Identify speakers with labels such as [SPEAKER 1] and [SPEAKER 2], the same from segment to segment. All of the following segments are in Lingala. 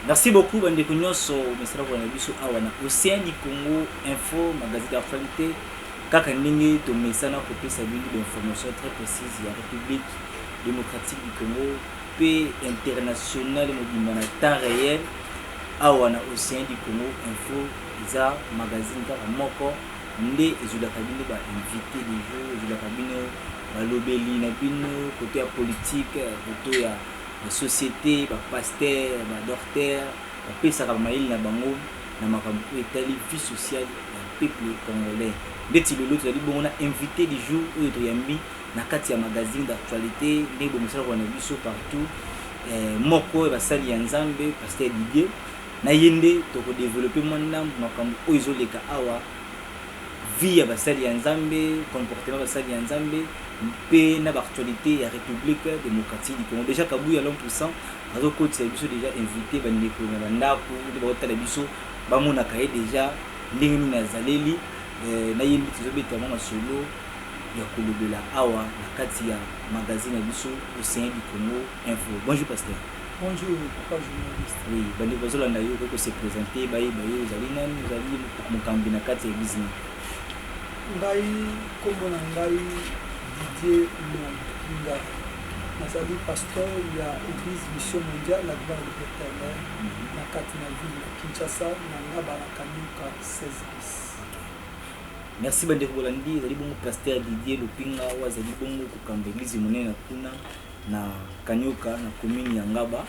[SPEAKER 1] Merci beaucoup, Bande Konyoso, Mr. Wanabisu Awana. Océan du Congo, info, magazine d'actualité. Kaka ndenge to mesana kopé sabili d'information très précise ya République démocratique du Congo, paix internationale mobimana temps réel. Awana Océan du Congo, info, isa magazine kaka moko nde ezula kabine ba invité du jour, ezula kabine ba lobeli na bino côté politique, côté ya société, ba pasteur, ba docteur, ba pesa ka mail na bango na makambo etali vie sociale ya peuple congolais. Ndeti lelo tozali bongo na invité du jour oyo toyambi na kati ya magazine d'actualité nde bomosala kwa na biso partout moko basali ya Nzambe pasteur Didier na yende toko développer mwana makambo oyo ezoleka awa vie ya basali ya Nzambe, comportement basali ya Nzambe mpe na actualité ya République démocratique du Congo. Déjà Kabuya l'homme puissant azo koti ya biso déjà invité bandeko na bandako de bakota la biso bamona kaye déjà ndenge nini azaleli na yembi tozobeta mama solo ya kolobela awa na kati ya magazine ya biso Océan du Congo info. Bonjour pasteur.
[SPEAKER 2] Bonjour papa journaliste.
[SPEAKER 1] Oui, bandeko bazolanda yo ko se présenter baye baye ozali nani ozali mokambi na kati ya business.
[SPEAKER 2] Ngai kombo na ngai Didier Longa. Nazali pasteur ya Église Mission Mondiale la Gloire de l'Éternel na kati na ville ya Kinshasa na ngaba na Kanyuka 16.
[SPEAKER 1] Merci bandeko bolandi ezali bongo pasteur Didier Lopinga wazali bongo kokamba église monene na kuna na Kanyuka na commune ya Ngaba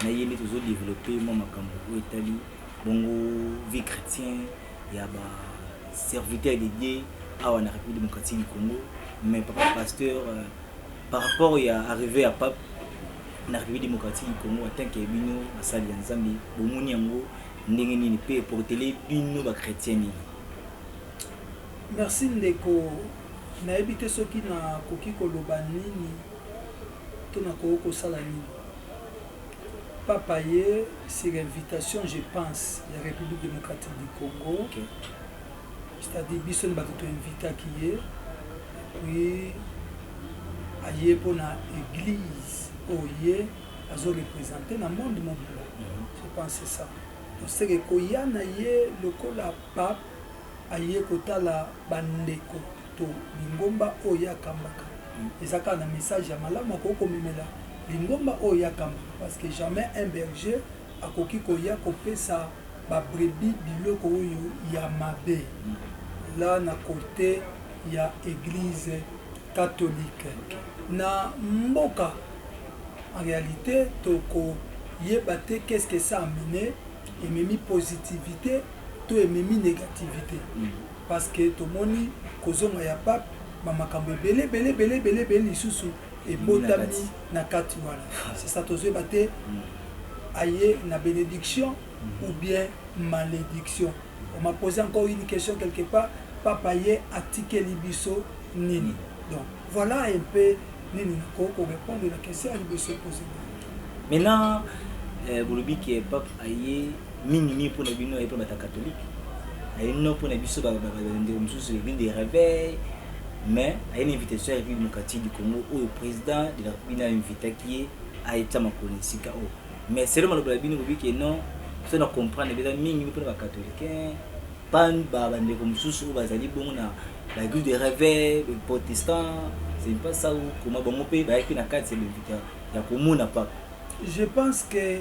[SPEAKER 1] na yeli tozo développer mo makambo oyo etali bongo vie chrétien ya ba serviteur de Dieu awa na République démocratique du Congo. Mais papa pasteur par rapport à arrivé à pape na République démocratique du Congo en tant que bino basali ya Nzambe bomoni yango ndenge nini pe porter bino ba chrétien nini.
[SPEAKER 2] Merci ndeko nayebi te soki na koki koloba nini to na kosala nini. Papa ye sur invitation je pense la République démocratique du Congo.
[SPEAKER 1] Okay.
[SPEAKER 2] C'est-à-dire biso bato to invita qui est puis aye pour na église oye azo représenter na monde mobile. Je pense c'est ça. Donc c'est que koyana ye lokola pape aye kotala bandeko to lingomba oya kambaka. Ezaka na message ya malamu ko komemela lingomba oya kambaka parce que jamais un berger akoki koya kopesa ba brebis biloko oyo ya mabe. Là na côté ya église catholique na mboka en réalité toko yebate qu'est-ce que ça a amené et même positivité to et même négativité parce que to moni kozonga ya pape mamakambo belé lisusu et botami na kati voilà c'est ça tozo yebate aye na bénédiction ou bien malédiction. On m'a posé encore une question quelque part. Papa yé atike libiso nini. Donc voilà un peu nini pour répondre à la question à libiso posée.
[SPEAKER 1] Maintenant, bolobi qui est pape aye minimi pour les bino et pour les catholiques. Aye non pour les biso l'église des réveils. Mais aye une invitation à la République démocratique du Congo où le président de la République a invité qui est à État Makoni Sika. Mais c'est le malobla bino bolobi qui non. Ça nous comprendre déjà mingi pour les catholiques pas baba ndeko mususu bazali bongo na la église de réveil les protestants c'est pas ça ou comment bon pe ba na carte c'est l'invitation ya komuna pas.
[SPEAKER 2] Je pense que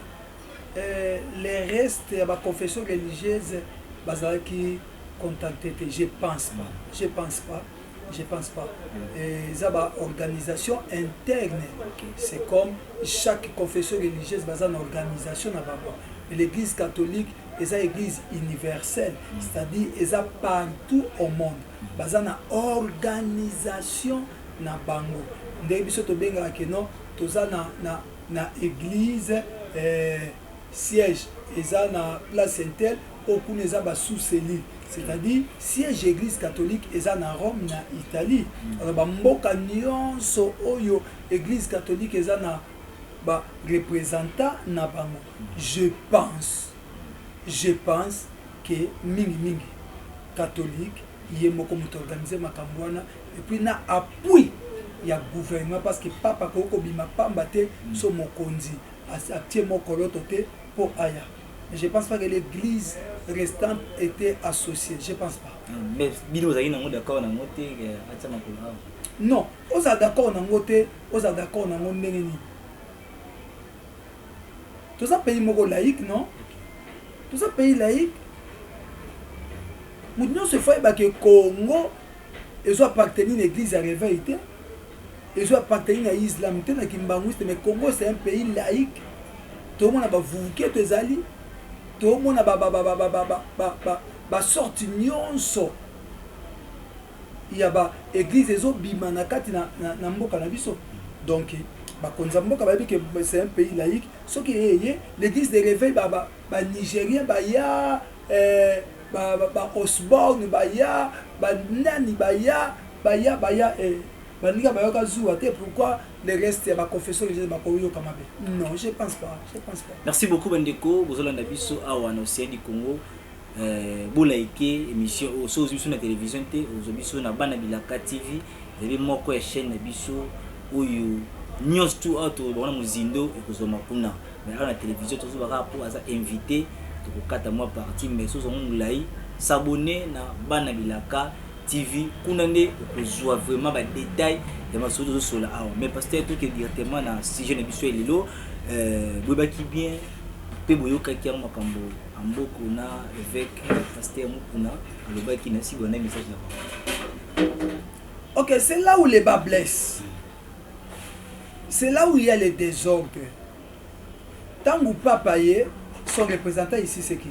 [SPEAKER 2] les restes de la confession religieuse bazali qui contacté je pense pas et ça ba organisation interne c'est comme chaque confession religieuse bazali une organisation na baba. L'église catholique est une église universelle, c'est-à-dire elle est partout au monde. Basée na organisation na bango. Ndé biso to benga ke non, toza na église siège, eza na place Saint-El, okune eza ba sous-cellule. C'est-à-dire siège église catholique eza na Rome na Italie. Alors ba mboka nyonso oyo église catholique eza na ba représentant na bango. Je pense que mingi catholique yé moko moto organiser makambwana et puis na appui ya gouvernement parce que papa ko bima pamba te so mokonzi atie mokolo te pour Aya. Mais je ne pense pas que l'église restante était associée. Je ne pense pas.
[SPEAKER 1] Mais Bilo, vous êtes d'accord avec
[SPEAKER 2] non, vous êtes d'accord avec vous êtes d'accord avec vous. Tout ça pays laïque, non? Tout ça pays laïque. Maintenant, ce fois que Congo, ils ont appartenu à l'église à réveil. Ils ont appartenu à l'islam. Mais Congo, c'est un pays laïque. Tout le monde a voué tes alliés. Tout le monde a sorti nyonso. Il y a l'église et bimanakati na mboka na biso. Donc c'est un pays laïque. Ce qui est l'église de réveil Nigérien Osborne Nani pourquoi le reste la confession non, je pense pas.
[SPEAKER 1] Merci beaucoup Bandeko, vous allez biso awa na océan du Congo. Vous likez émission sur la télévision, sur la bande Bilaka TV, vous avez moko ya chaîne na biso oyo news tout auto bana muzindo ekozoma kuna. Mais à la télévision tout ça pour asa invité to kata moi parti mais sur son mulai s'abonner na bande Bilaka TV kuna ne kozwa vraiment ba détails de ma sur la awa. Mais parce que tout que directement na sujet na biso elilo boba ki bien pe boyoka ki ya makambo amboko na avec pasteur Mukuna le bas qui n'a si bon message là.
[SPEAKER 2] OK, c'est là où les bas blessent. C'est là où il y a les désordres. Tant que papa est son représentant ici c'est qui?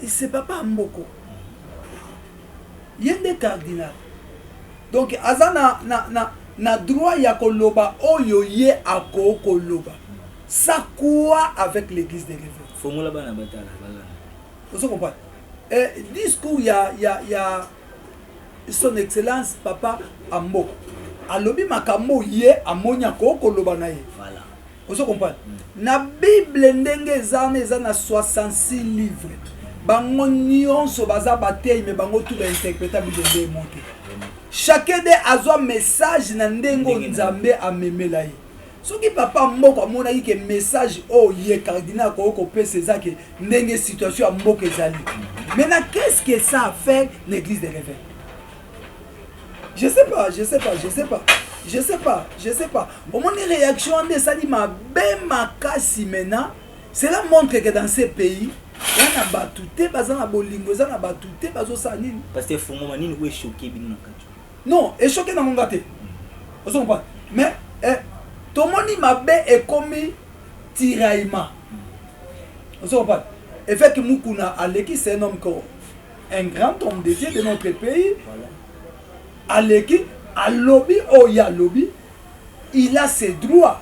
[SPEAKER 2] C'est papa Mboko. Il y a des cardinaux. Donc azana na droit ya koloba oyo ye ako koloba. Ça quoi avec l'église des réveils?
[SPEAKER 1] Formula bana batala.
[SPEAKER 2] Vous comprenez? Discours il y a son excellence papa Amboko. Alobi makambo ye amonya ko koloba na ye.
[SPEAKER 1] Voilà.
[SPEAKER 2] Vous comprenez? Na Bible ndenge zana 66 livres. Bango nyonso baza batei me bango tout ba interprétable de monter. Chacun des a message na ndengo nzambe amemela ye. Ce qui papa Mboko amona yi ke message oh ye cardinal ko pese za ke ndenge situation Mboko ezali. Maintenant qu'est-ce que ça a fait l'église des réveils? Je sais pas. Au moins une réaction de sali ma makasi maintenant, cela montre que dans ces pays il y a batouté bazana bolingo za na batouté bazo sanini.
[SPEAKER 1] Parce que faut moment nini ou choqué bino na kacho.
[SPEAKER 2] Non, et choqué na mongate. Vous comprenez? Mais tout le monde m'a est comme tiraillement. Vous comprenez? Et fait que Mukuna Aleki c'est un homme un grand homme de Dieu de notre pays.
[SPEAKER 1] Voilà.
[SPEAKER 2] Aleki alobi oya lobby, il a ses droits.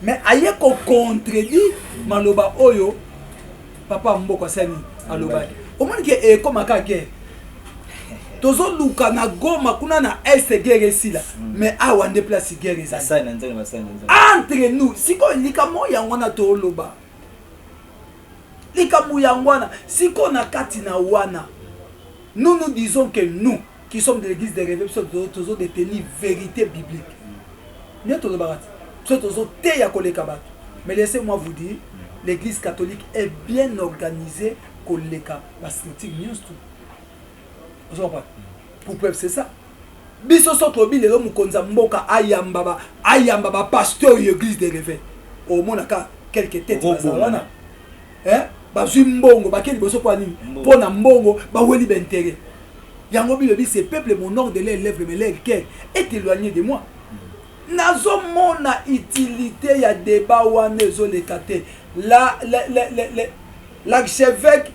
[SPEAKER 2] Mais aye ko contredit maloba oyo papa Mboko sani aloba. Au moins que comme akake. Tozo luka na goma kuna na est guerre ici là. Mais awa ne place guerre ça. Entre nous, siko likamo yangwana to loba. Likamu yangwana siko na kati na wana. Nous disons que nous qui sommes de l'église des réveils, nous sommes détenus vérité biblique. Mais laissez-moi vous dire, l'église catholique est bien organisée pour les cas. Pour preuve, c'est ça. Biso soto bi lelo mukonza mboka ayamba pasteur l'église des réveils. Au moins quelques têtes bazana. Hein? Bazui mbongo bakeli boso kwa nini? Pona mbongo ba weli bentere. Yango bilobi ce peuple mon nom de leurs lèvres mais leur cœur est éloigné de moi. Nazo mona utilité ya débat wana ezolekate. L'archevêque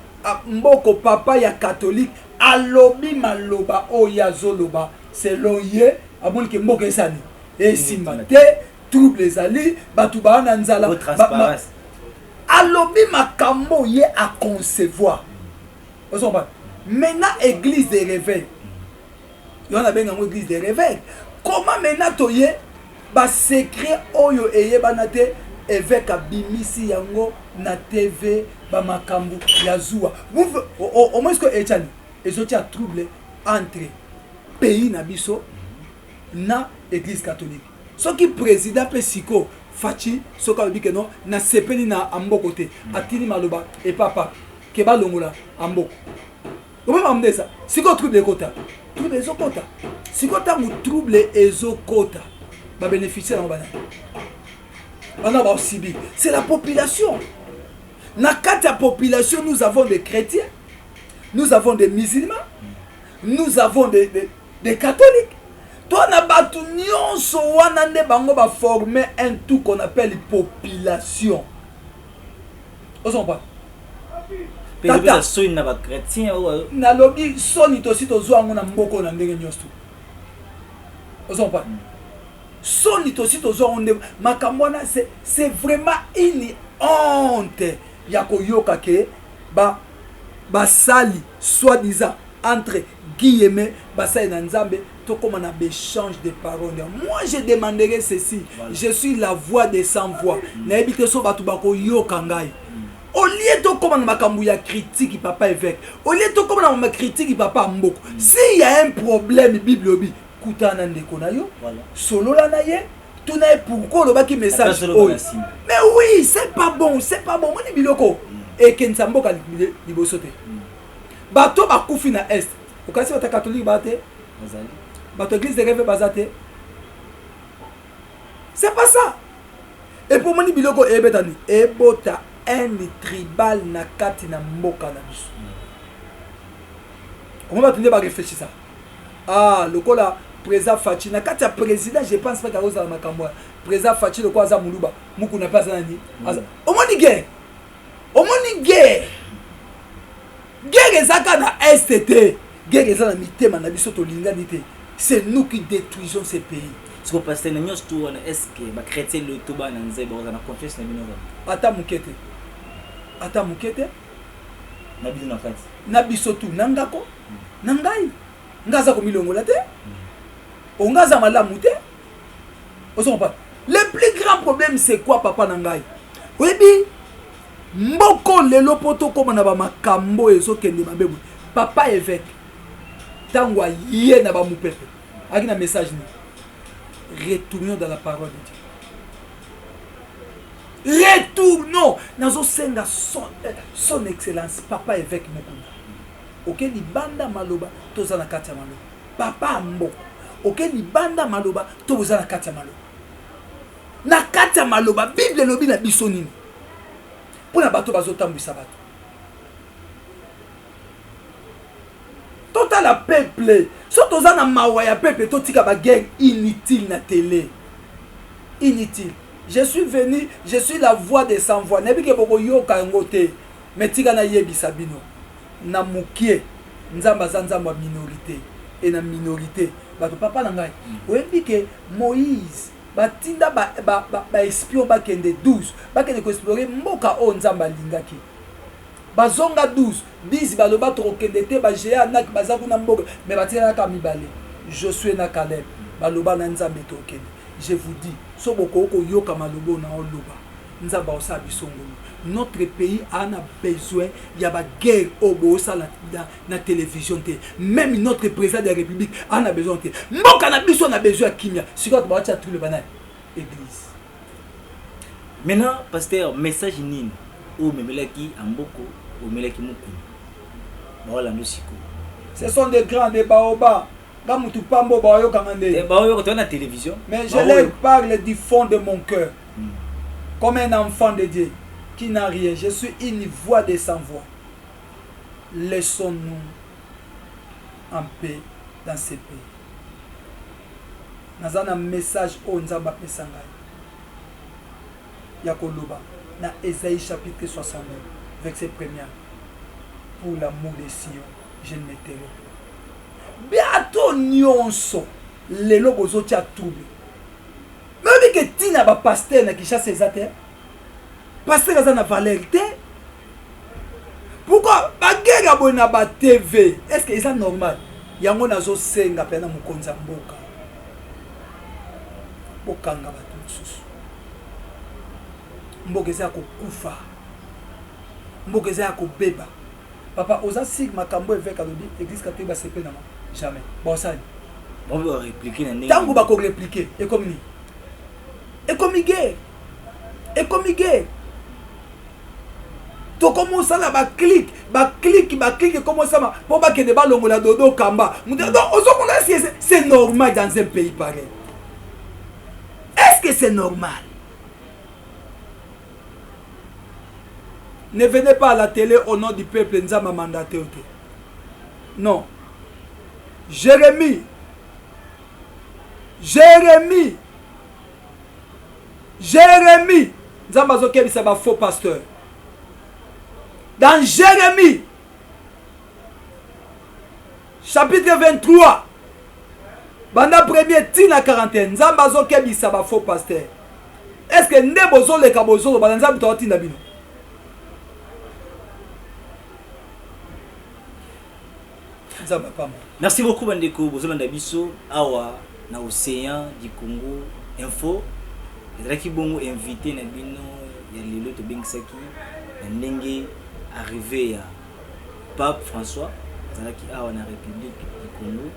[SPEAKER 2] Mboko papa ya catholique alobi maloba oya zoloba selon ye amoni ke Mboko esani. Et simate trouble ezali batu ba na nzala alobi makambo ye à concevoir. Vous comprenez? Maintenant, église des réveils. Il y en a bien une église des réveils. Comment maintenant toye ba secret oyo eye banate évêque abimisi yango na TV ba makambu yazua. Au moins que etani ezoti a trouble entre pays na biso na église catholique. Ce qui président pe siko fachi soka lobi ke non na sepeli na amboko te atini maloba et papa ke ba longola amboko obe mamde ça siko trouble kota trouble ezokota siko tangu trouble ezokota ba bénéficier na bana on a aussi bien c'est la population na kata population nous avons des chrétiens nous avons des musulmans nous avons des catholiques. Toi, na batu nyonso wana nde bango ba former un tout qu'on appelle population. Osons pas.
[SPEAKER 1] Tata soni na ba chrétien
[SPEAKER 2] na lobi soni to sito zo ngona mboko na ndenge nyonso. Osons pas. Soni to sito zo onde makambona c'est vraiment une honte ya koyoka ke ba sali soi-disant entre guillemets basai na nzambe to comme on a échange de paroles. Moi je demanderai ceci, voilà. Je suis la voix des sans voix na ebite so batu bako yoka ngai au lieu to comme na makambu ya critique papa évêque au lieu to comme na ma critique papa mboko s'il y a un problème bible obi kutana ndeko na yo solo la na ye tout na pourquoi le baki message mais oui c'est pas bon moni biloko et kenza mboka libosote bato bakufi na est okasi bata catholique bate bato église de rêve bazate c'est pas ça et pour moni biloko ebetani ebota un tribal na kati na mboka na biso comment va tenir ba réfléchir ça ah lokola président Fachi na kati ya président je pense pas kaoza makambo président Fachi lokola za muluba muku na pas nani omoni guerre guerre ezaka na STT guerre ezaka na mitema na biso to lingani te c'est nous qui détruisons ces pays
[SPEAKER 1] ce que pasteur na nyos to wana est-ce que ba chrétien le to ba na nzeba na confiance na bino
[SPEAKER 2] ata mukete
[SPEAKER 1] na biso na France
[SPEAKER 2] na biso tu nangako na ngai ngaza ko milongola te ongaza malamu te osons pas le plus grand problème c'est quoi papa na ngai webi mboko lelo poto koma na ba makambo ezokende mabebu papa évêque tangwa yé na ba mupepe akina message ni retournons dans la parole de Dieu retournons nazo senga son excellence papa évêque mokunda OK libanda maloba tozana kati ya maloba papa mboko OK libanda maloba tozana kati ya maloba na kati ya maloba bible lobi na biso nini pour na bato bazotambwisa bato total la peuple so tozana mawa ya peuple totika ba guerre inutile na télé inutile je suis venu je suis la voix des sans voix nebi ke boko yoka ngote metika na yebisa bino na mukie nzamba za nzamba minorité et na minorité bato papa na ngai oyebi ke Moïse batinda ba espion bakende 12 bakende ko explorer mboka o nzamba lingaki bazonga 12 10 baloba trokende te ba géa nak bazaku na mboka mais batina ka mibale Josué na Caleb baloba na nzambe tokende je vous dis so boko ko yoka malobo na oloba nzamba osa bisongolo notre pays a besoin il y a ba guerre au bosa na télévision te même notre président de la République a besoin te mboka na biso na besoin kimia siko ba cha tout le banal église
[SPEAKER 1] maintenant pasteur message nini ou memelaki amboko ou melaki muku voilà musiko
[SPEAKER 2] ce sont des grands débats au bas quand mutu pambo ba yo kamande
[SPEAKER 1] ba yo ko na télévision
[SPEAKER 2] mais je leur parle du fond de mon cœur comme un enfant de Dieu qui n'a rien. Je suis une voix des sans voix. Laissons-nous en paix dans ces pays. Nous avons un message au Nzamba Pesanga. Yakoloba. Dans Ésaïe chapitre 69, verset 1er. Pour l'amour des Sion, je ne m'éterai pas. Bientôt, nyonso. Les lobos ont troublé. Mais que tina ba pasteur na kisha ses ater. Pasteur aza na valeur te. Pourquoi ba guerre abona ba TV? Est-ce que c'est normal? Yango nazo senga pena mukonza mboka. Bokanga ba tususu. Mboka za ko kufa. Mboka za ko beba. Papa oza sigma kambo eveka lobi église catholique ba sepe na jamais. Bon ça.
[SPEAKER 1] On va répliquer na ndenge.
[SPEAKER 2] Tango ba ko répliquer et comme ni. Et comme guerre, ekomi guerre. To commence à ba clic commence à pour pas que des ballons la dodo kamba. C'est normal dans un pays pareil. Est-ce que c'est normal? Ne venez pas à la télé au nom du peuple Nzamba mandaté. Non. Jérémie, Nzamba zokebi ça va faux pasteur. Dans Jérémie, chapitre 23, banda premier tina 41, Nzamba zokebi ça va faux pasteur. Est-ce que nde bozo le kabozo banda Nzamba to tina bino? Nzamba pas.
[SPEAKER 1] Merci beaucoup bandeko bozo landa biso awa na océan du Congo info. Ezalaki bongo invité na bino ya lelo to bengisaki na ndenge arrivé à Pape François azalaki awa na République du Congo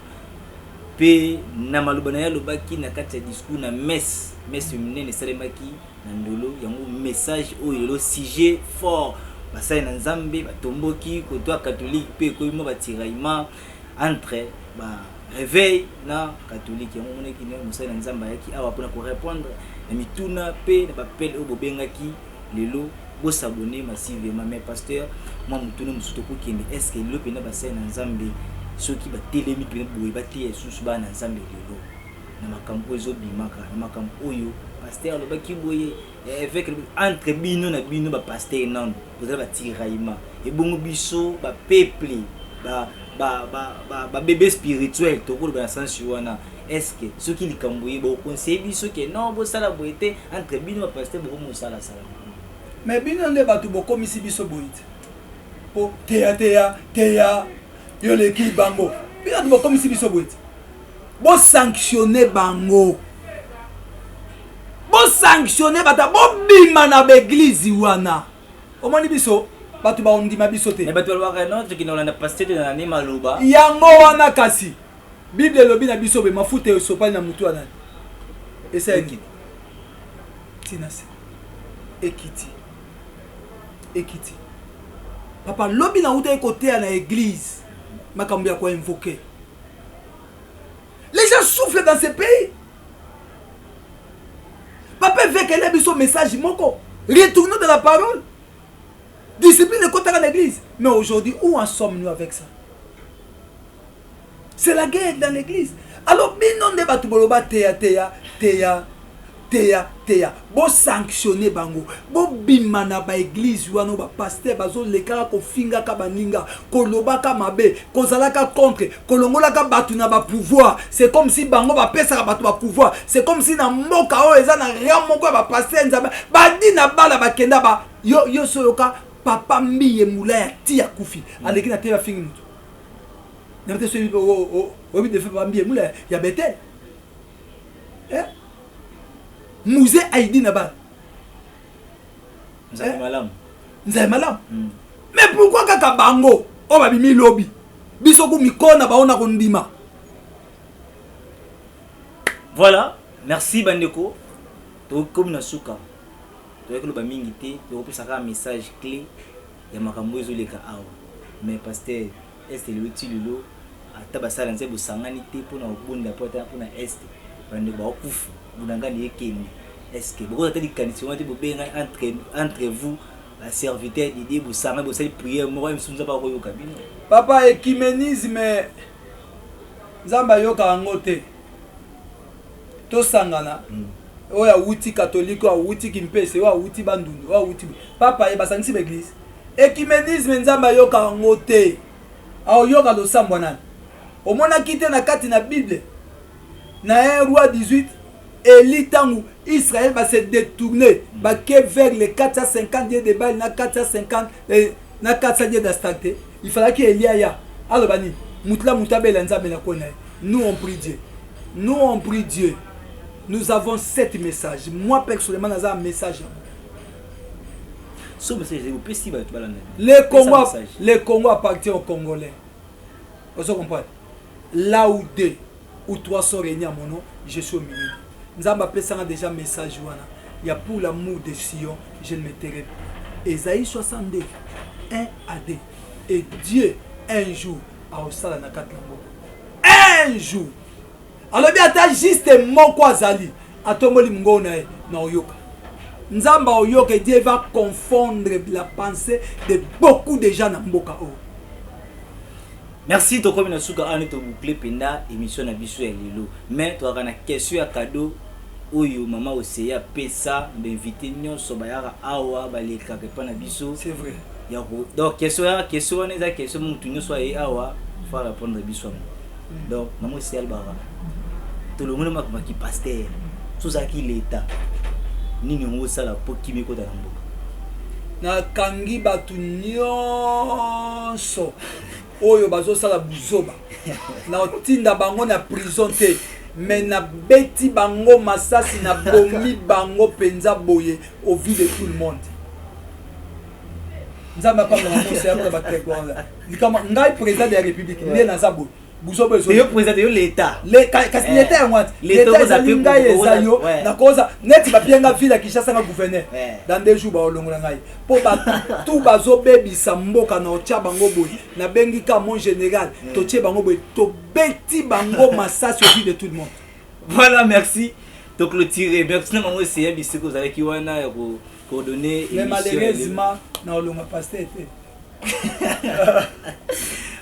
[SPEAKER 1] pe na maloba na ya lobaki na kati ya discours na messe minene salemaki na ndolo yango message oyo lelo sujet fort basai na Nzambe batomboki kotoa catholique pe koyimo batiraillement entre ba réveil na catholique yango moneki ne mosai na Nzamba yaki awa pona ko répondre na mituna pe na bapel oyo bobengaki lelo bo s'abonner massivement. Mais pasteur moi mutuna musuto ko kende est-ce que lelo pena basai na Nzambe soki ba telemi pena boye ba tie susu ba na Nzambe lelo na makambo ezo bimaka na makambo oyo pasteur lobaki boye avec entre bino na bino ba pasteur non vous ba tiraillement et bongo biso ba peuple ba bébé spirituel to ko ba sens wana. Est-ce que ceux qui likamboye ba conseil biso que non bo sala boité entre bino ba pasteur bo mo sala sala.
[SPEAKER 2] Mais bino nde batu boko misi biso boité po teya yo le ki bango bino boko misi biso boité bo sanctionner bango bata bo bima na l'église wana omoni biso batu ba ondima biso te.
[SPEAKER 1] Mais batu ba notre qui n'olanda pasteur de na maloba
[SPEAKER 2] yango wana kasi Bible lobi na biso be mafuta esopali na mutu wana esa ekiti tinase ekiti papa lobi na uta côté na église makambo ya ko invoquer. Les gens souffrent dans ce pays. Papa veut qu'elle ait son message moko. Retournons dans la parole. Discipline de côté à l'église. Mais aujourd'hui, où en sommes-nous avec ça? C'est la guerre dans l'église. Alors, binon de batuboloba teya. Bo sanctionner bango. Bo bimana ba église wano ba pasteur bazo lekala ko finga ka baninga, ko lobaka mabe, ko zalaka contre, ko longolaka batu na ba pouvoir. C'est comme si bango ba pesa ka batu ba pouvoir. C'est comme si na mboka o eza na ria moko ba pasteur nzaba ba di na bala ba kenda ba yo soyoka papa mbiye mulaya tia kufi. Aleki na teya fingi mutu. Na te soyi o bi de fa mbiye mulaya ya betel. Musée Aïdi Nabal.
[SPEAKER 1] Nzai malam.
[SPEAKER 2] Mais pourquoi kaka bango o ba bimi lobby bisoku mikona baona kondima.
[SPEAKER 1] Voilà, merci bandeko. To comme na suka. To ekolo ba mingi te, to ko saka message clé ya makambo ezoleka awa. Mais pasteur est le lilo ata basala nze busangani te pona obunda pota pona est. Bandeko ba okufu. Est-ce que vous avez entre vous, la serviteur d'idée, vous savez prier, moi, je ne sais pas où cabine.
[SPEAKER 2] Papa, écuménisme, Nzamba yoka angote. To sangana. Oya wuti catholique, oya wuti kimpese, oya wuti bandundu, oya wuti. Papa, eba sangisi l'église. Écuménisme, Nzamba yoka angote. Ao yoka lo sambwana. Omona kite na kati na Bible. Na 1 roi 18. Et l'Itangu, Israël va se détourner vers les 450 dieux de Baal, 450 na 400 dieux d'Astarte. Il fallait qu'il y ait alors bani mutla mutabe lanza bena kona. Nous on prie Dieu. Nous avons 7 messages. Moi personnellement j'ai un message.
[SPEAKER 1] Ce message vous peut si
[SPEAKER 2] le Congo appartient aux Congolais. Vous comprenez? Là où 300 régnent à mon nom, je suis au milieu. Nzamba pesanga déjà message wana il y a pour l'amour de Sion, je ne me tairai pas. Ésaïe 62, 1 à 2. Et Dieu, un jour, a au sala na katlambo. Un jour. Alors bien, t'as juste mon quoi zali. A ton moli mngona na oyoka. Nzamba oyoka, Dieu va confondre la pensée de beaucoup de gens na mboka o.
[SPEAKER 1] Merci to comme na suka ane to boucler penda émission na biso ya lelo. Mais to kana question ya cadeau oyo mama Oseya pesa m'inviter nyonso bayaka awa baleka kepa na biso.
[SPEAKER 2] C'est vrai.
[SPEAKER 1] Donc question on est à question mutu nyonso ay awa faut répondre biso. Donc mama Oseya albara. To le monde makaki pasteur. Tout ça qui l'état. Nini ngo sala po kimiko ta mboka.
[SPEAKER 2] Na kangi batu nyonso. Oyo bazo sala buzoba. Na otinda bango na prison te. Mais na beti bango masasi na bomi bango penza boye au vu de tout le monde. Nzamba pa na Oseya ko ba très quoi là. Likama ngai président de la République né na zabo. Buzoba ezo.
[SPEAKER 1] Yo président l'état.
[SPEAKER 2] Kasi l'état ngwat. L'état za ngai ezayo na koza net ba pienga ville Kinshasa nga gouverneur. Dans 2 jours ba olongola ngai. Po ba tout bazo bebisa mboka na otia bango boye. Na bengi ka mon général, to tie bango boye to beti bango masasi au vu de tout le monde.
[SPEAKER 1] Voilà, merci. To clôturer. Merci na maman Oseya bisiko za ki wana ko coordonner
[SPEAKER 2] émission. Mais malheureusement na olonga pasteur te.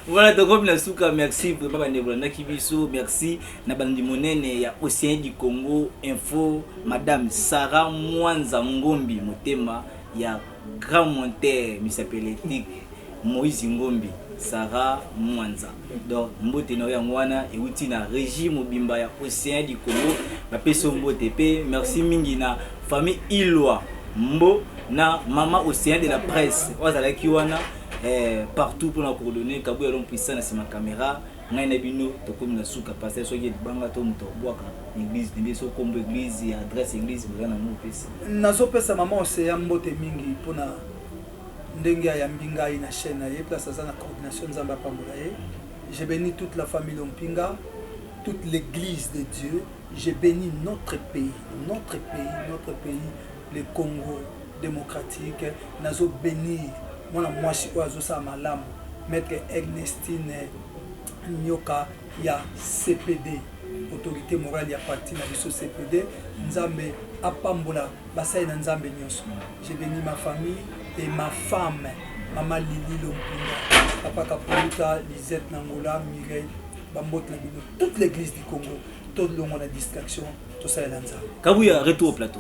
[SPEAKER 1] Voilà, donc comme la souka, merci pour papa Nebolanda Kibiso, merci na bandi monene ya Océan du Congo info madame Sarah Mwanza Ngombi motema ya grand monteur mi s'appelle Moïse Ngombi Sarah Mwanza. Donc mbote na ya ngwana e uti na régime mobimba ya Océan du Congo ba peso mbote pe merci mingi na famille Ilwa Mbo na mama Océan de la presse wazala kiwana partout pour nous coordonner kabu ya long puissant na sima caméra ngai na bino to comme na suka passer so ye banga to muto boaka église de so kombo église ya adresse église bozana mu pesa
[SPEAKER 2] nazo pesa mama Oseya mbote mingi pona ndenge ya mbinga ina chaîne ye place za na coordination nzamba pambola ye. Je bénis toute la famille Lompinga, toute l'église de Dieu. Je bénis notre pays, le Congo démocratique. Nazo bénir mwana mwasi oazo sa malamu maître Ernestine Nyoka ya CPD, autorité morale ya parti na biso CPD. Nzambe apambola basai na nzambe nyonso. Je bénis ma famille et ma femme Maman Lili Lompinga, Papa Kapoluta, Lisette Nangola, Mireille Bambote toute l'église du Congo, tout le monde a distraction, tout ça est là.
[SPEAKER 1] Kabuya retour au plateau.